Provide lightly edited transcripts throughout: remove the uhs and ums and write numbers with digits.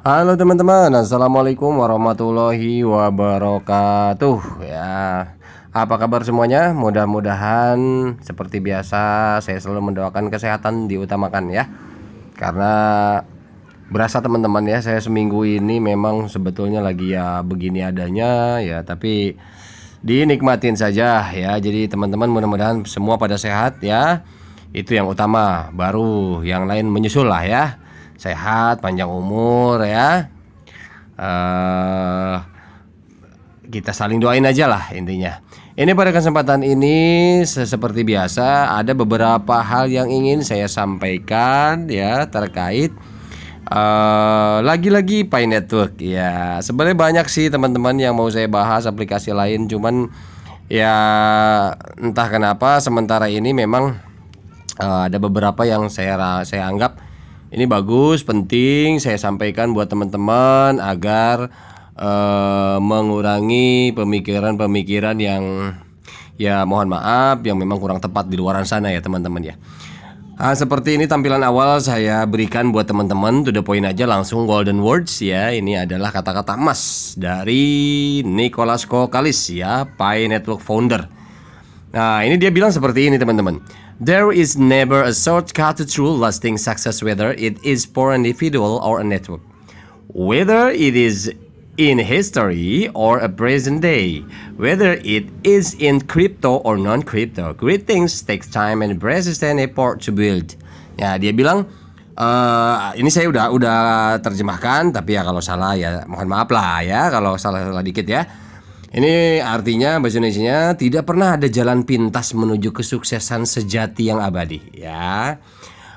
Halo teman-teman, assalamualaikum warahmatullahi wabarakatuh. Ya, apa kabar semuanya? Mudah-mudahan seperti biasa saya selalu mendoakan kesehatan diutamakan ya. Karena berasa teman-teman ya, saya seminggu ini memang sebetulnya lagi ya begini adanya ya, tapi dinikmatin saja ya. Jadi teman-teman mudah-mudahan semua pada sehat ya. Itu yang utama, baru yang lain menyusul lah ya. Sehat, panjang umur ya. eh kita saling doain aja lah intinya. Ini pada kesempatan ini seperti biasa ada beberapa hal yang ingin saya sampaikan ya terkait lagi-lagi Pi Network ya. Sebenarnya banyak sih teman-teman yang mau saya bahas aplikasi lain, cuman ya entah kenapa sementara ini memang ada beberapa yang saya anggap ini bagus, penting saya sampaikan buat teman-teman agar mengurangi pemikiran-pemikiran yang ya mohon maaf yang memang kurang tepat di luaran sana ya teman-teman ya. Seperti ini tampilan awal saya berikan buat teman-teman, to the point aja langsung golden words ya. Ini adalah kata-kata emas dari Nicholas Kokalis ya, Pi Network founder. Nah, ini dia bilang seperti ini teman-teman. There is never a shortcut to true lasting success, whether it is for an individual or a network. Whether it is in history or a present day, whether it is in crypto or non-crypto, great things takes time and persistent effort to build. Ya, dia bilang ini saya udah terjemahkan, tapi ya kalau salah ya mohon maaf lah ya kalau salah dikit ya. Ini artinya bahasa Indonesianya tidak pernah ada jalan pintas menuju kesuksesan sejati yang abadi ya.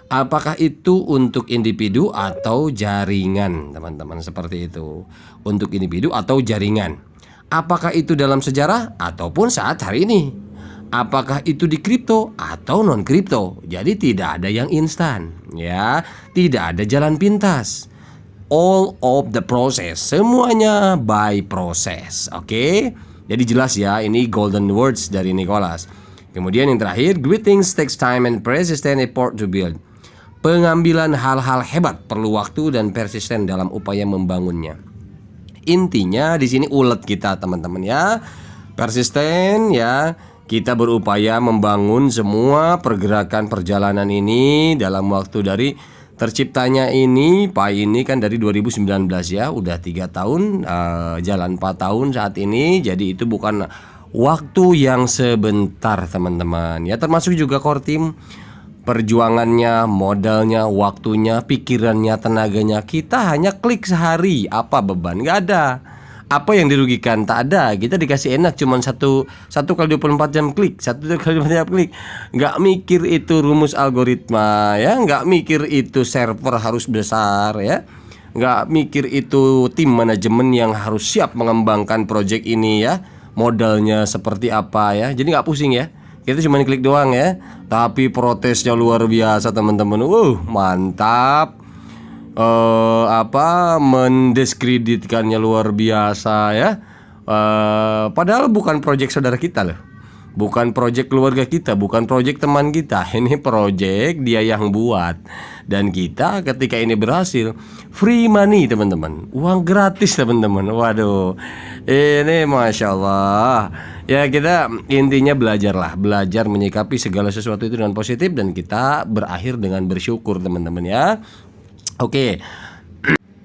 Apakah itu untuk individu atau jaringan, teman-teman, seperti itu. Untuk individu atau jaringan. Apakah itu dalam sejarah ataupun saat hari ini. Apakah itu di kripto atau non kripto. Jadi tidak ada yang instan ya. Tidak ada jalan pintas. All of the process, semuanya by process. Oke? Jadi jelas ya, ini golden words dari Nicholas. Kemudian yang terakhir, great things takes time and persistent effort to build. Pengambilan hal-hal hebat perlu waktu dan persisten dalam upaya membangunnya. Intinya di sini ulet kita teman-teman ya. Persisten ya. Kita berupaya membangun semua pergerakan perjalanan ini dalam waktu dari terciptanya ini, Pi ini kan dari 2019 ya, udah 3 tahun, jalan 4 tahun saat ini. Jadi itu bukan waktu yang sebentar teman-teman ya, termasuk juga core team, perjuangannya, modalnya, waktunya, pikirannya, tenaganya. Kita hanya klik sehari, apa beban? Gak ada. Apa yang dirugikan? Tak ada. Kita dikasih enak cuman satu kali 24 jam klik, satu kali 24 jam klik. Nggak mikir itu rumus algoritma ya, nggak mikir itu server harus besar ya, nggak mikir itu tim manajemen yang harus siap mengembangkan project ini ya, modalnya seperti apa ya. Jadi nggak pusing ya. Kita cuma klik doang ya. Tapi protesnya luar biasa teman-teman. Mantap. Mendiskreditkannya luar biasa ya. Padahal bukan proyek saudara kita loh, bukan proyek keluarga kita, bukan proyek teman kita. Ini proyek dia yang buat. Dan kita ketika ini berhasil, free money teman-teman, uang gratis teman-teman. Waduh, ini Masya Allah. Ya kita intinya belajar menyikapi segala sesuatu itu dengan positif. Dan kita berakhir dengan bersyukur teman-teman ya. Oke,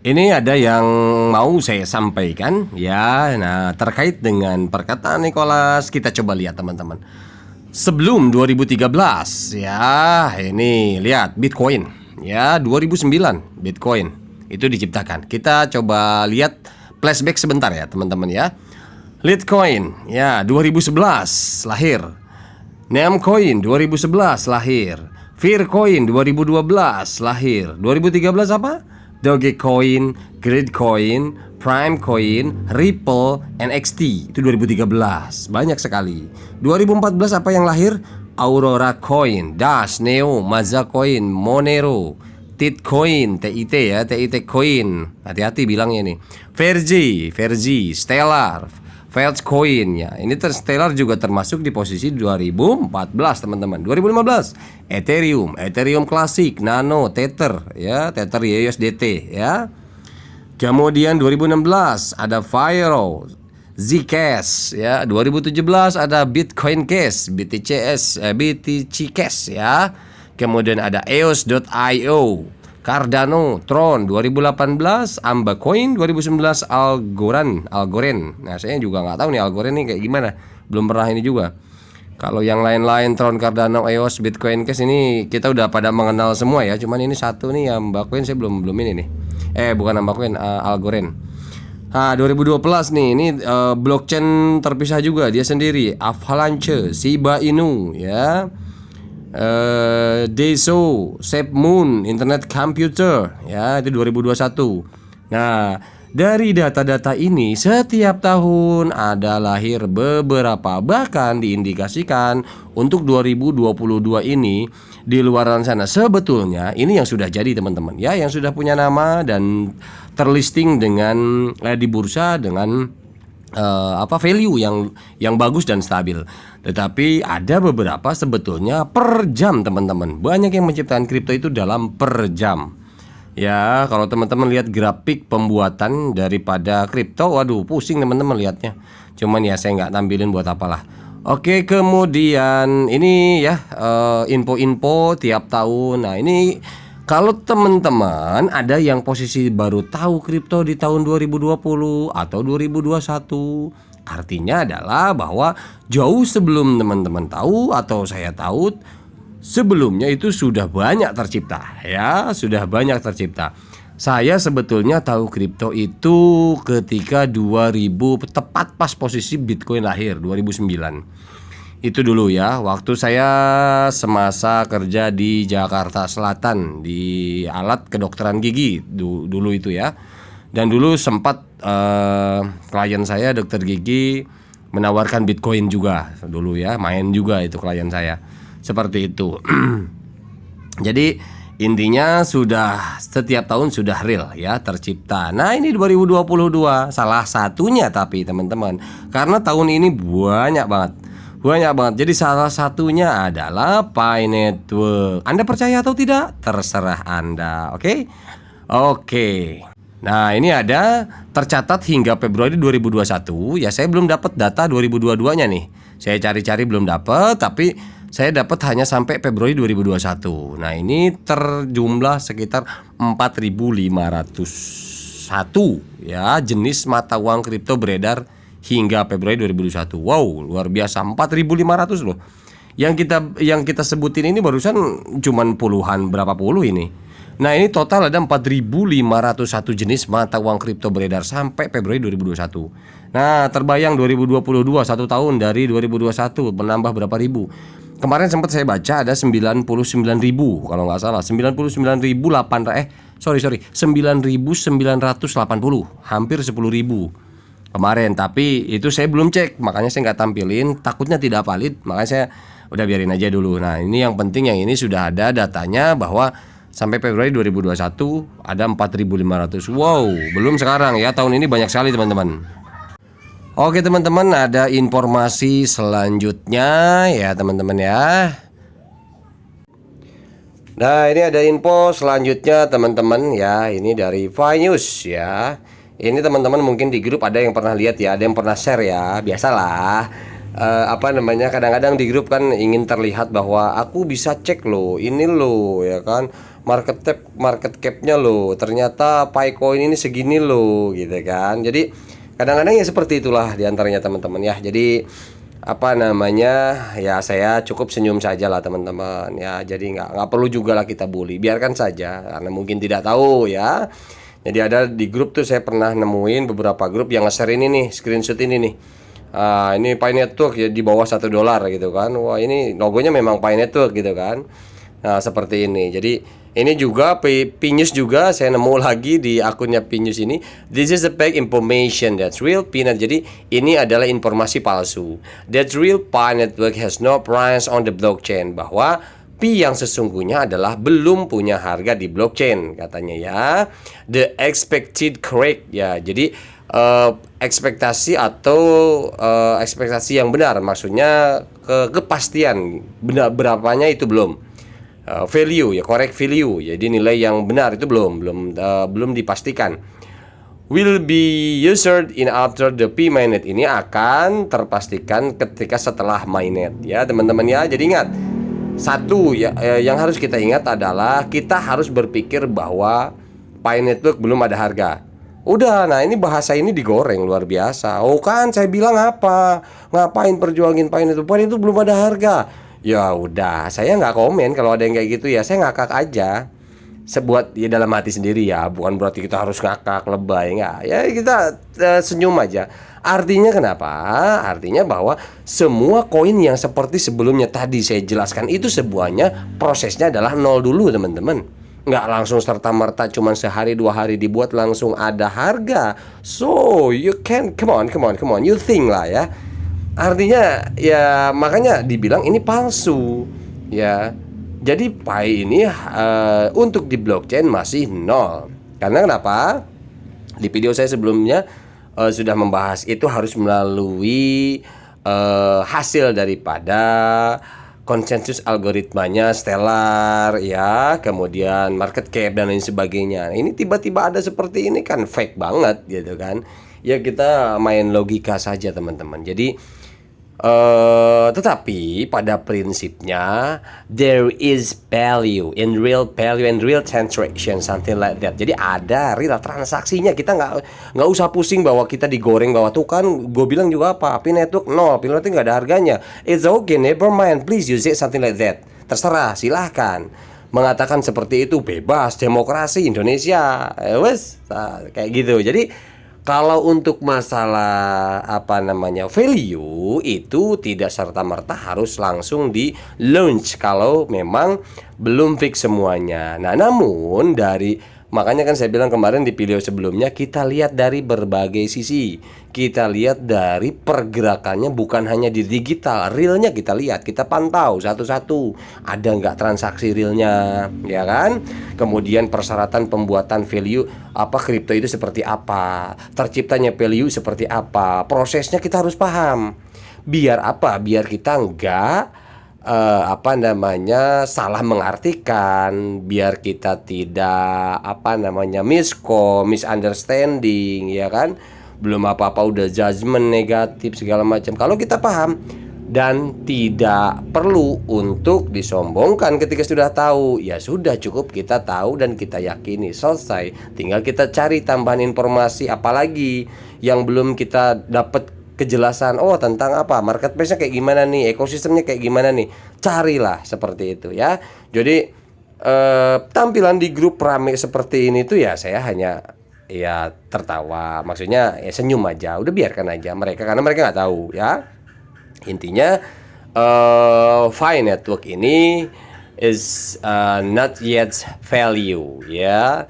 ini ada yang mau saya sampaikan ya. Nah, terkait dengan perkataan Nicholas, kita coba lihat teman-teman. Sebelum 2013 ya, ini lihat Bitcoin ya, 2009 Bitcoin itu diciptakan. Kita coba lihat flashback sebentar ya teman-teman ya. Litecoin ya 2011 lahir. Namecoin 2011 lahir. Faircoin 2012 lahir. 2013 apa? Dogecoin, Gridcoin, Primecoin, Ripple, NXT. Itu 2013. Banyak sekali. 2014 apa yang lahir? Aurora Coin, Dash, Neo, Mazacoin, Monero, Titcoin, TIT ya, TIT Coin. Hati-hati bilangnya nih. Vergy, Stellar, Filecoin ya. Ini Stellar juga termasuk di posisi 2014 teman-teman. 2015 Ethereum Classic, Nano, Tether ya, Tether USDT ya. Kemudian 2016 ada Viro, Zcash ya. 2017 ada Bitcoin Cash, BTC Cash ya. Kemudian ada EOS.io, Cardano, Tron. 2018 Amba Coin, 2019 Algorand. Nah, saya juga nggak tahu nih Algorand nih kayak gimana. Belum pernah ini juga. Kalau yang lain-lain Tron, Cardano, EOS, Bitcoin Cash ini kita udah pada mengenal semua ya. Cuman ini satu nih Amba Coin saya belum ini nih. Bukan Amba Coin, Algorand. Nah, 2012 nih, ini blockchain terpisah juga dia sendiri. Avalanche, Shiba Inu ya. Deso, SafeMoon, Internet Computer ya, itu 2021. Nah, dari data-data ini setiap tahun ada lahir beberapa, bahkan diindikasikan untuk 2022 ini di luaran sana sebetulnya ini yang sudah jadi teman-teman ya, yang sudah punya nama dan terlisting dengan di bursa dengan value yang bagus dan stabil. Tetapi ada beberapa sebetulnya per jam teman-teman. Banyak yang menciptakan kripto itu dalam per jam. Ya, kalau teman-teman lihat grafik pembuatan daripada kripto, waduh pusing teman-teman lihatnya. Cuman ya saya nggak tampilin buat apalah. Oke, kemudian ini ya info-info tiap tahun. Nah, ini kalau teman-teman ada yang posisi baru tahu kripto di tahun 2020 atau 2021, artinya adalah bahwa jauh sebelum teman-teman tahu atau saya tahu, sebelumnya itu sudah banyak tercipta ya, sudah banyak tercipta. Saya sebetulnya tahu kripto itu ketika 2000, tepat pas posisi Bitcoin lahir 2009. Itu dulu ya, waktu saya semasa kerja di Jakarta Selatan di alat kedokteran gigi dulu itu ya. Dan dulu sempat klien saya dokter gigi menawarkan Bitcoin juga dulu ya, main juga itu klien saya. Seperti itu. Jadi intinya sudah setiap tahun sudah real ya tercipta. Nah, ini 2022 salah satunya tapi teman-teman, karena tahun ini banyak banget. Jadi salah satunya adalah Pi Network. Anda percaya atau tidak? Terserah Anda. Oke. Nah, ini ada tercatat hingga Februari 2021. Ya, saya belum dapat data 2022-nya nih. Saya cari-cari belum dapat, tapi saya dapat hanya sampai Februari 2021. Nah, ini terjumlah sekitar 4.501 ya jenis mata uang kripto beredar hingga Februari 2021. Wow, luar biasa, 4.500 loh. Yang kita sebutin ini barusan cuman puluhan, berapa puluh ini. Nah, ini total ada 4.501 jenis mata uang kripto beredar sampai Februari 2021. Nah, terbayang 2022 1 tahun dari 2021 menambah berapa ribu. Kemarin sempat saya baca ada 99.000 kalau nggak salah, 9.980, hampir 10.000 kemarin. Tapi itu saya belum cek, makanya saya nggak tampilin, takutnya tidak valid, makanya saya udah biarin aja dulu. Nah, ini yang penting, yang ini sudah ada datanya bahwa sampai Februari 2021 ada 4.500. Wow, belum sekarang ya, tahun ini banyak sekali teman-teman. Oke teman-teman, ada informasi selanjutnya ya teman-teman ya. Nah, ini ada info selanjutnya teman-teman ya. Ini dari Finews ya. Ini teman-teman mungkin di grup ada yang pernah lihat ya, ada yang pernah share ya. Biasalah kadang-kadang di grup kan ingin terlihat bahwa aku bisa cek loh, ini loh ya kan, market capnya loh, ternyata Picoin ini segini loh gitu kan. Jadi kadang-kadang ya seperti itulah diantaranya teman-teman ya. Jadi ya saya cukup senyum saja lah teman-teman ya. Jadi nggak perlu juga lah kita bully, biarkan saja karena mungkin tidak tahu ya. Jadi ada di grup tuh saya pernah nemuin beberapa grup yang nge-share ini nih, screenshot ini nih. Ini Pi Network ya, di bawah $1 gitu kan. Wah, ini logonya memang Pi Network gitu kan. Nah, seperti ini. Jadi ini juga Pinews juga saya nemu lagi di akunnya Pinews ini. This is a fake information that's real peanut. Jadi ini adalah informasi palsu. That real Pi Network has no price on the blockchain. Bahwa Pi yang sesungguhnya adalah belum punya harga di blockchain katanya ya. The expected correct ya. Jadi ekspektasi atau ekspektasi yang benar, maksudnya kepastian berapanya itu belum. Value ya, correct value. Jadi nilai yang benar itu belum dipastikan. will be used in after the P mainnet. Ini akan terpastikan ketika setelah mainnet ya teman-teman ya. Jadi ingat, satu ya, yang harus kita ingat adalah kita harus berpikir bahwa Pi Network belum ada harga. Udah, nah ini bahasa ini digoreng luar biasa. Oh kan saya bilang apa? Ngapain perjuangin Pi Network? Pi itu belum ada harga. Ya udah, saya nggak komen kalau ada yang kayak gitu ya. Saya ngakak aja. Sebuat ya dalam hati sendiri ya, bukan berarti kita harus ngakak lebay, nggak. Ya kita senyum aja. Artinya kenapa? Artinya bahwa semua koin yang seperti sebelumnya tadi saya jelaskan itu semuanya prosesnya adalah nol dulu teman-teman. Nggak langsung serta-merta cuman sehari 2 hari dibuat langsung ada harga. So you can come on, you think lah ya. Artinya ya makanya dibilang ini palsu ya. Jadi Pi ini untuk di blockchain masih nol. Karena kenapa? Di video saya sebelumnya sudah membahas itu harus melalui hasil daripada konsensus algoritmanya Stellar ya, kemudian market cap dan lain sebagainya. Nah, ini tiba-tiba ada seperti ini kan fake banget gitu kan. Ya kita main logika saja teman-teman. Jadi tetapi pada prinsipnya there is value in real value and real transaction, something like that. Jadi ada real transaksinya. Kita nggak usah pusing bahwa kita digoreng bahwa tuh kan gue bilang juga apa Pi Network nol, Pi Network nggak ada harganya. It's okay, never mind, please use it, something like that. Terserah, silahkan mengatakan seperti itu, bebas, demokrasi Indonesia, wes kayak gitu. Jadi kalau untuk masalah value itu tidak serta-merta harus langsung di launch kalau memang belum fix semuanya. Nah, namun makanya kan saya bilang kemarin di video sebelumnya kita lihat dari berbagai sisi. Kita lihat dari pergerakannya bukan hanya di digital, realnya kita lihat, kita pantau satu-satu. Ada nggak transaksi realnya, ya kan? Kemudian persyaratan pembuatan value kripto itu seperti apa, terciptanya value seperti apa, prosesnya kita harus paham. Biar apa? Biar kita nggak salah mengartikan, biar kita tidak misunderstanding ya kan. Belum apa-apa udah judgement negatif segala macam. Kalau kita paham dan tidak perlu untuk disombongkan ketika sudah tahu, ya sudah cukup kita tahu dan kita yakini, selesai. Tinggal kita cari tambahan informasi apalagi yang belum kita dapat kejelasan tentang marketplace-nya kayak gimana nih, ekosistemnya kayak gimana nih, carilah seperti itu ya. Jadi tampilan di grup rame seperti ini tuh ya saya hanya ya tertawa, maksudnya ya senyum aja, udah biarkan aja mereka karena mereka nggak tahu ya. Intinya Pi Network ini is not yet value ya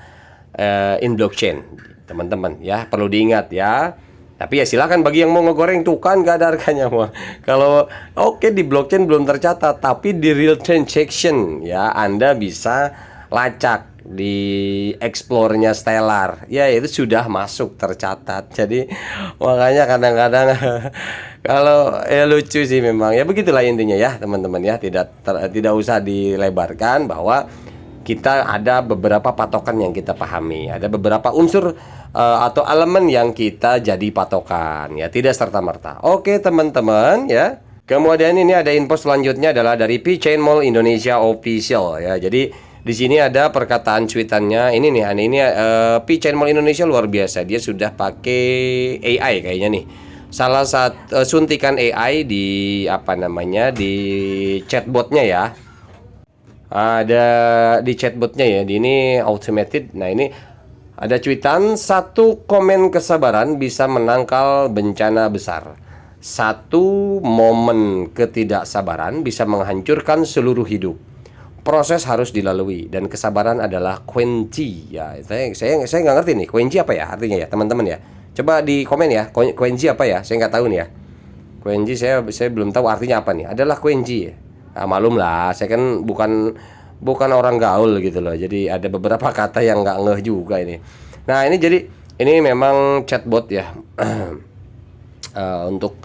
in blockchain teman-teman ya, perlu diingat ya. Tapi ya silakan bagi yang mau ngegoreng tuh kan gak ada harganya mah. Kalau di blockchain belum tercatat, tapi di real transaction ya Anda bisa lacak di explore-nya Stellar. Ya itu sudah masuk tercatat. Jadi makanya kadang-kadang kalau lucu sih memang. Ya begitulah intinya ya teman-teman ya. Tidak usah dilebarkan bahwa kita ada beberapa patokan yang kita pahami, ada beberapa unsur atau elemen yang kita jadi patokan ya, tidak serta-merta. Oke teman-teman ya. Kemudian ini ada info selanjutnya adalah dari P-Chain Mall Indonesia Official ya. Jadi di sini ada perkataan cuitannya ini P-Chain Mall Indonesia luar biasa. Dia sudah pakai AI kayaknya nih. Salah satu suntikan AI di di chatbotnya ya. Ada di chatbotnya ya, di ini automated. Nah ini ada cuitan, satu komen kesabaran bisa menangkal bencana besar. Satu momen ketidaksabaran bisa menghancurkan seluruh hidup. Proses harus dilalui dan kesabaran adalah kunci ya. Saya nggak ngerti nih kunci apa ya artinya ya teman-teman ya. Coba di komen ya, kunci apa ya? Saya nggak tahu nih ya. Kunci saya belum tahu artinya apa nih. Adalah kunci ya. Nah, malum lah, saya kan bukan orang gaul gitu loh. Jadi ada beberapa kata yang nggak ngeh juga ini. Nah ini jadi ini memang chatbot ya. Untuk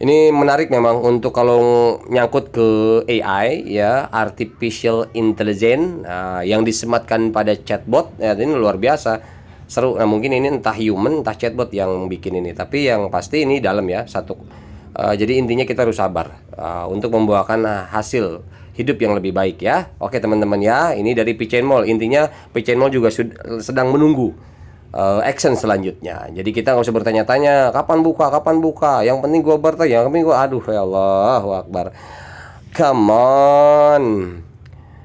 ini menarik memang untuk kalau nyangkut ke AI ya, artificial intelligence yang disematkan pada chatbot ya, ini luar biasa. seru. Nah mungkin ini entah human entah chatbot yang bikin ini, tapi yang pasti ini dalam ya satu. Jadi intinya kita harus sabar untuk membuahkan hasil hidup yang lebih baik ya. Oke teman-teman ya, ini dari P-Chain Mall. Intinya P-Chain Mall juga sedang menunggu action selanjutnya. Jadi kita nggak usah bertanya-tanya kapan buka. Yang penting gua bertanya, yang penting gua, aduh ya Allahu Akbar. Come on,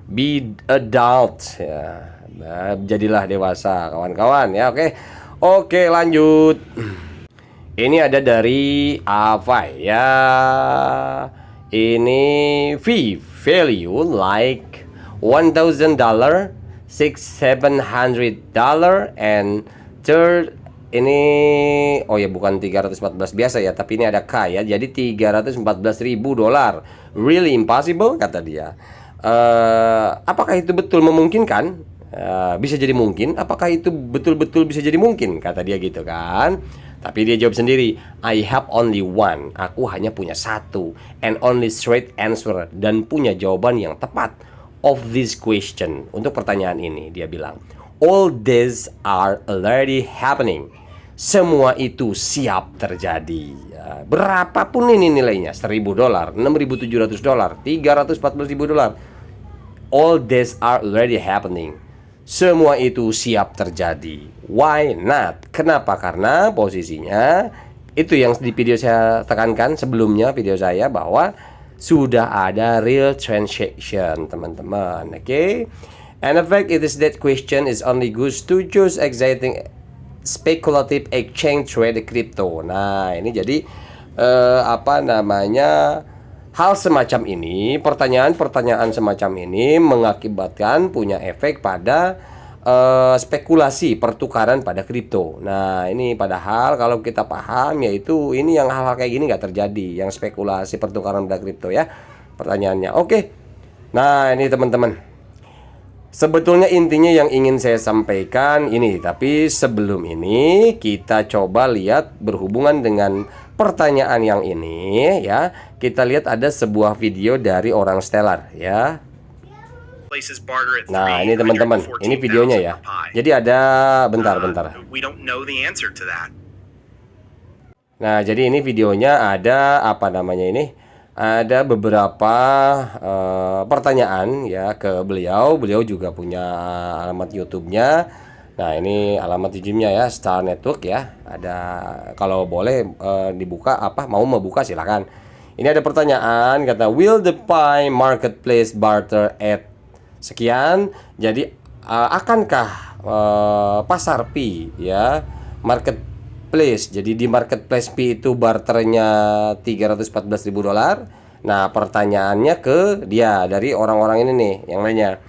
be adult ya. Nah, jadilah dewasa kawan-kawan ya. Oke lanjut. Ini ada dari apa ya? Ini fee value like $1,000, $600-700 and third ini oh ya bukan 314 biasa ya, tapi ini ada K ya. Jadi $314.000. Really impossible kata dia. Apakah itu betul memungkinkan? Bisa jadi mungkin. Apakah itu betul-betul bisa jadi mungkin? Kata dia gitu kan. Tapi dia jawab sendiri, I have only one. Aku hanya punya satu. And only straight answer. Dan punya jawaban yang tepat of this question. Untuk pertanyaan ini dia bilang, all these are already happening. Semua itu siap terjadi. Berapapun ini nilainya, $1.000, $6.700, $314.000. All these are already happening. Semua itu siap terjadi. Why not? Kenapa? Karena posisinya itu yang di video saya tekankan sebelumnya video saya, bahwa sudah ada real transaction teman-teman. And the fact it is that question is only good to choose exciting speculative exchange trade crypto. Nah ini jadi hal semacam ini, pertanyaan-pertanyaan semacam ini mengakibatkan punya efek pada spekulasi pertukaran pada kripto. Nah ini padahal kalau kita paham yaitu ini yang hal-hal kayak gini nggak terjadi, yang spekulasi pertukaran pada kripto ya pertanyaannya. Nah ini teman-teman, sebetulnya intinya yang ingin saya sampaikan ini, tapi sebelum ini kita coba lihat berhubungan dengan pertanyaan yang ini ya. Kita lihat ada sebuah video dari orang Stellar ya. Nah ini teman-teman, ini videonya ya. Jadi ada bentar. Nah jadi ini videonya ada ada beberapa pertanyaan ya ke beliau. Beliau juga punya alamat YouTube-nya. Nah ini alamat YouTube-nya ya, Star Network ya. Ada, kalau boleh dibuka mau membuka silakan. Ini ada pertanyaan kata, will the Pi marketplace barter at sekian? Jadi akankah pasar Pi ya, marketplace, jadi di marketplace Pi itu barternya $314.000? Nah pertanyaannya ke dia dari orang-orang ini nih yang lainnya.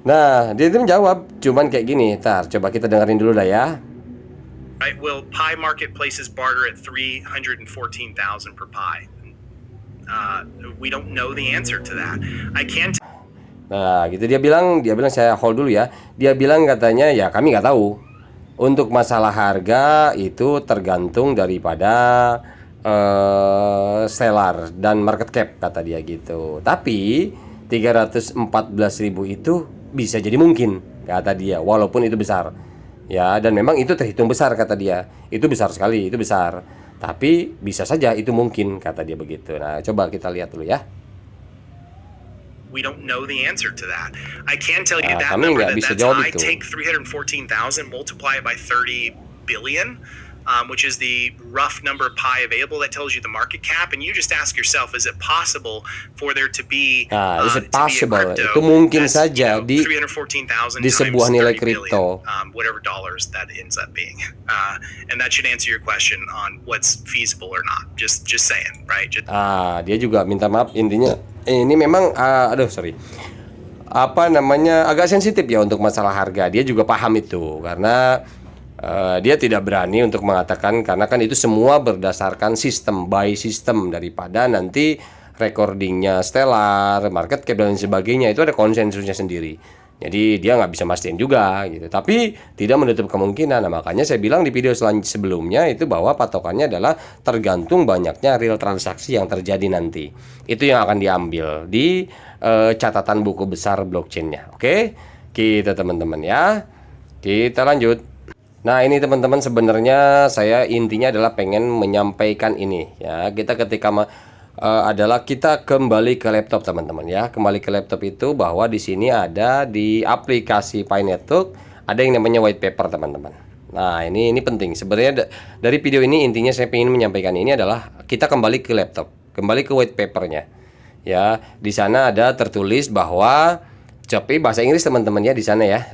Nah dia itu menjawab cuman kayak gini. Coba kita dengerin dulu dah ya. Right, will Pi marketplaces barter at 314,000 per Pi? We don't know the answer to that. I can't. Nah gitu dia bilang saya hold dulu ya. Dia bilang katanya ya kami nggak tahu. Untuk masalah harga itu tergantung daripada Stellar dan market cap kata dia gitu. Tapi 314.000 itu bisa jadi mungkin kata dia, walaupun itu besar ya, dan memang itu terhitung besar kata dia. Itu besar sekali, itu besar. Tapi bisa saja itu mungkin kata dia begitu. Nah coba kita lihat dulu ya. We don't know the answer to that. I can tell you that kami number, nggak bisa that's jawab high. itu. Take 314,000, multiply it by 30 billion, which is the rough number of Pi available. That tells you the market cap, and you just ask yourself, is it possible for there to be is it possible? Itu mungkin saja di sebuah nilai kripto, whatever dollars that ends up being, and that should answer your question on what's feasible or not. Just saying, right? Dia juga minta maaf, intinya ini memang agak sensitif ya untuk masalah harga. Dia juga paham itu karena dia tidak berani untuk mengatakan, karena kan itu semua berdasarkan sistem buy system daripada nanti recordingnya Stellar, market cap dan sebagainya, itu ada konsensusnya sendiri. Jadi dia nggak bisa mastiin juga gitu, tapi tidak menutup kemungkinan. Nah, makanya saya bilang di video sebelumnya itu bahwa patokannya adalah tergantung banyaknya real transaksi yang terjadi nanti. Itu yang akan diambil di catatan buku besar blockchain-nya. Oke, kita teman-teman ya, kita lanjut. Nah, ini teman-teman, sebenarnya saya intinya adalah pengen menyampaikan ini ya. Adalah kita kembali ke laptop teman-teman ya. Kembali ke laptop itu bahwa di sini ada di aplikasi Pi Network ada yang namanya white paper teman-teman. Nah, ini penting. Sebenarnya dari video ini intinya saya ingin menyampaikan ini adalah kita kembali ke laptop, kembali ke white papernya. Ya, di sana ada tertulis bahwa tapi bahasa Inggris teman-teman ya di sana ya.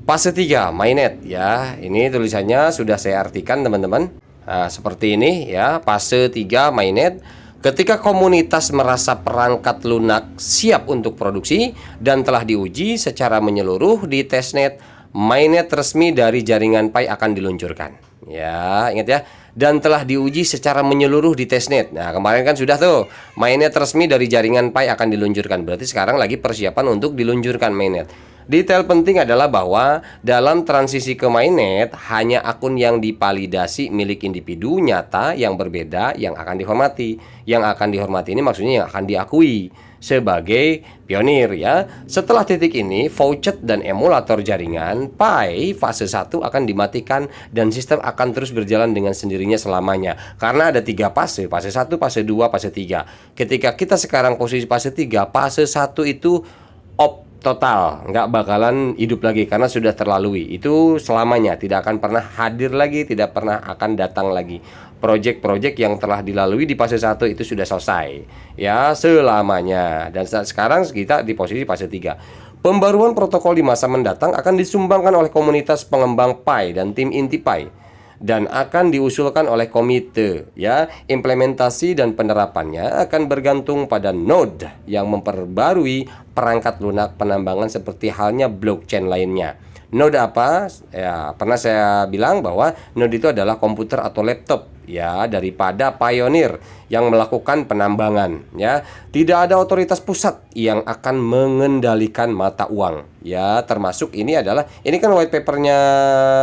Fase 3 mainnet ya. Ini tulisannya sudah saya artikan teman-teman. Nah, seperti ini ya, fase 3 mainnet. Ketika komunitas merasa perangkat lunak siap untuk produksi dan telah diuji secara menyeluruh di testnet, mainnet resmi dari jaringan Pi akan diluncurkan. Ya, ingat ya. Dan telah diuji secara menyeluruh di testnet. Nah, kemarin kan sudah tuh, mainnet resmi dari jaringan Pi akan diluncurkan. Berarti sekarang lagi persiapan untuk diluncurkan mainnet. Detail penting adalah bahwa dalam transisi ke mainnet, hanya akun yang dipalidasi milik individu nyata yang berbeda yang akan dihormati. Yang akan dihormati ini maksudnya yang akan diakui sebagai pionir ya. Setelah titik ini, voucher dan emulator jaringan Pi fase 1 akan dimatikan dan sistem akan terus berjalan dengan sendirinya selamanya. Karena ada 3 fase, fase 1, fase 2, fase 3. Ketika kita sekarang posisi fase 3, fase 1 itu off total, nggak bakalan hidup lagi karena sudah terlalui. Itu selamanya, tidak akan pernah hadir lagi, tidak pernah akan datang lagi. Project-project yang telah dilalui di fase 1 itu sudah selesai ya selamanya. Dan sekarang kita di posisi fase 3. Pembaruan protokol di masa mendatang akan disumbangkan oleh komunitas pengembang Pi dan tim inti Pi dan akan diusulkan oleh komite ya. Implementasi dan penerapannya akan bergantung pada node yang memperbarui perangkat lunak penambangan seperti halnya blockchain lainnya. Node apa? Ya, pernah saya bilang bahwa node itu adalah komputer atau laptop ya daripada pioneer yang melakukan penambangan ya. Tidak ada otoritas pusat yang akan mengendalikan mata uang ya, termasuk ini kan white papernya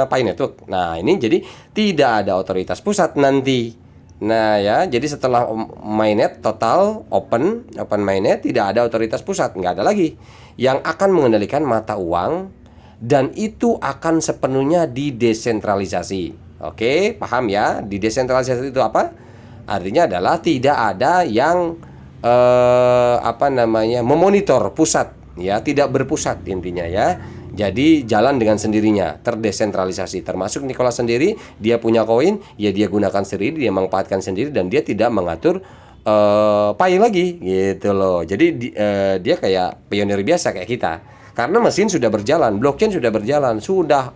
Pi Network. Nah, ini jadi tidak ada otoritas pusat nanti. Nah ya, jadi setelah mainnet total open mainnet, tidak ada otoritas pusat, nggak ada lagi yang akan mengendalikan mata uang. Dan itu akan sepenuhnya didesentralisasi. Oke, paham ya? Didesentralisasi itu apa? Artinya adalah tidak ada yang memonitor pusat ya, tidak berpusat intinya ya. Jadi jalan dengan sendirinya, terdesentralisasi. Termasuk Nikola sendiri, dia punya koin, ya dia gunakan sendiri, dia manfaatkan sendiri dan dia tidak mengatur Pi lagi gitu loh. Jadi dia kayak pionir biasa kayak kita. Karena mesin sudah berjalan, blockchain sudah berjalan, sudah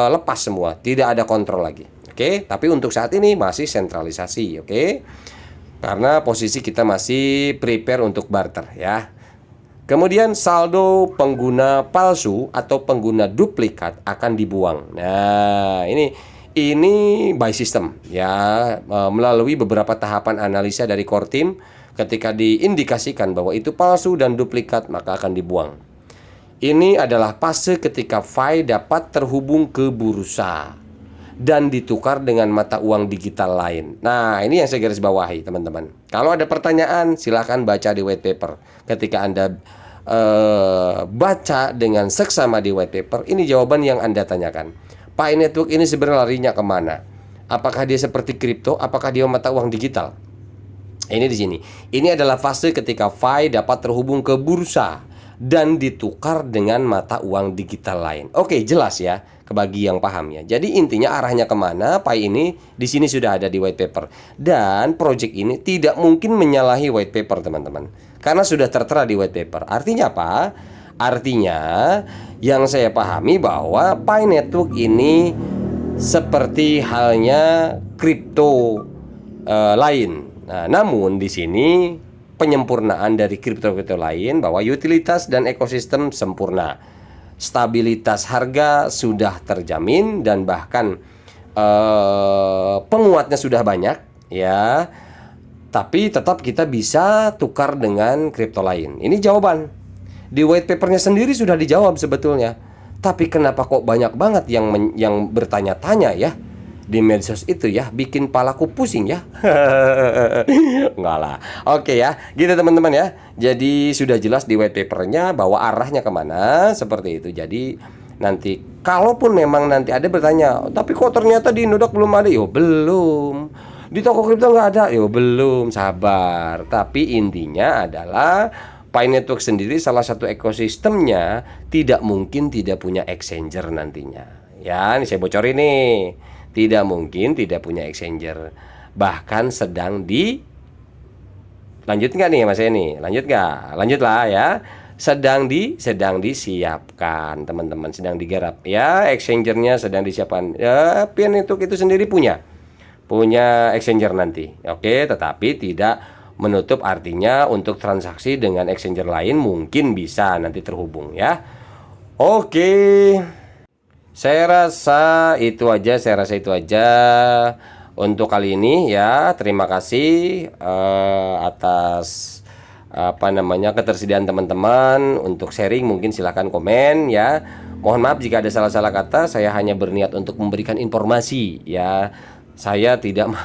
lepas semua, tidak ada kontrol lagi. Oke, tapi untuk saat ini masih sentralisasi, oke? Karena posisi kita masih prepare untuk barter ya. Kemudian saldo pengguna palsu atau pengguna duplikat akan dibuang. Nah, ini by system ya, melalui beberapa tahapan analisa dari core team. Ketika diindikasikan bahwa itu palsu dan duplikat, maka akan dibuang. Ini adalah fase ketika Pi dapat terhubung ke bursa dan ditukar dengan mata uang digital lain. Nah, ini yang saya garis bawahi teman-teman. Kalau ada pertanyaan silahkan baca di white paper. Ketika Anda baca dengan seksama di white paper, ini jawaban yang Anda tanyakan. Pi Network ini sebenarnya larinya kemana? Apakah dia seperti kripto? Apakah dia mata uang digital? Ini di sini. Ini adalah fase ketika Pi dapat terhubung ke bursa dan ditukar dengan mata uang digital lain. Oke, jelas ya, bagi yang paham ya. Jadi intinya arahnya kemana? Pi ini di sini sudah ada di white paper. Dan project ini tidak mungkin menyalahi white paper teman-teman, karena sudah tertera di white paper. Artinya apa? Artinya yang saya pahami bahwa Pi Network ini seperti halnya kripto lain. Nah, namun di sini penyempurnaan dari kripto-kripto lain bahwa utilitas dan ekosistem sempurna, stabilitas harga sudah terjamin dan bahkan penguatnya sudah banyak ya, tapi tetap kita bisa tukar dengan kripto lain. Ini jawaban di white papernya sendiri sudah dijawab sebetulnya, tapi kenapa kok banyak banget yang bertanya-tanya ya di medsos itu ya, bikin palaku pusing ya. Enggak lah. Oke ya, gitu teman-teman ya. Jadi sudah jelas di white papernya bahwa arahnya kemana, seperti itu. Jadi Nanti kalaupun memang nanti ada bertanya, tapi kok ternyata di Indodax belum ada? Yo belum. Di toko kripto nggak ada? Yo belum, sabar. Tapi intinya adalah Pi Network sendiri salah satu ekosistemnya tidak mungkin tidak punya exchanger nantinya. Ya, ini saya bocorin nih. Tidak mungkin tidak punya exchanger. Bahkan sedang lanjut nggak nih Mas Eni? Lanjut nggak? Lanjut lah ya. Sedang disiapkan teman-teman, sedang digarap ya, exchangernya sedang disiapkan ya. Pi Network itu sendiri punya exchanger nanti, oke, tetapi tidak menutup artinya untuk transaksi dengan exchanger lain mungkin bisa nanti terhubung ya. Oke, saya rasa itu aja untuk kali ini ya. Terima kasih atas ketersediaan teman-teman untuk sharing. Mungkin silahkan komen ya. Mohon maaf jika ada salah-salah kata. Saya hanya berniat untuk memberikan informasi ya. Saya tidak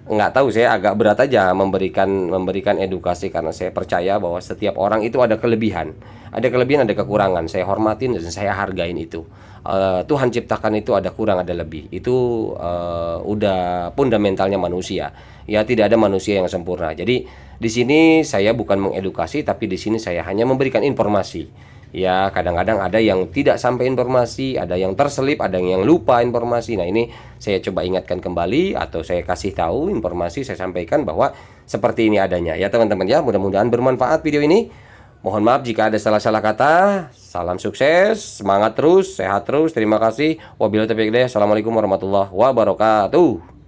nggak tahu, saya agak berat aja memberikan edukasi karena saya percaya bahwa setiap orang itu ada kelebihan, ada kekurangan. Saya hormatin dan saya hargain itu. Tuhan ciptakan itu ada kurang ada lebih. Itu udah fundamentalnya manusia. Ya, tidak ada manusia yang sempurna. Jadi di sini saya bukan mengedukasi, tapi di sini saya hanya memberikan informasi. Ya, kadang-kadang ada yang tidak sampai informasi, ada yang terselip, ada yang lupa informasi. Nah, ini saya coba ingatkan kembali atau saya kasih tahu informasi, saya sampaikan bahwa seperti ini adanya. Ya, teman-teman ya, mudah-mudahan bermanfaat video ini. Mohon maaf jika ada salah-salah kata. Salam sukses, semangat terus, sehat terus. Terima kasih. Wabillahi taufiq hidayah. Assalamualaikum warahmatullahi wabarakatuh.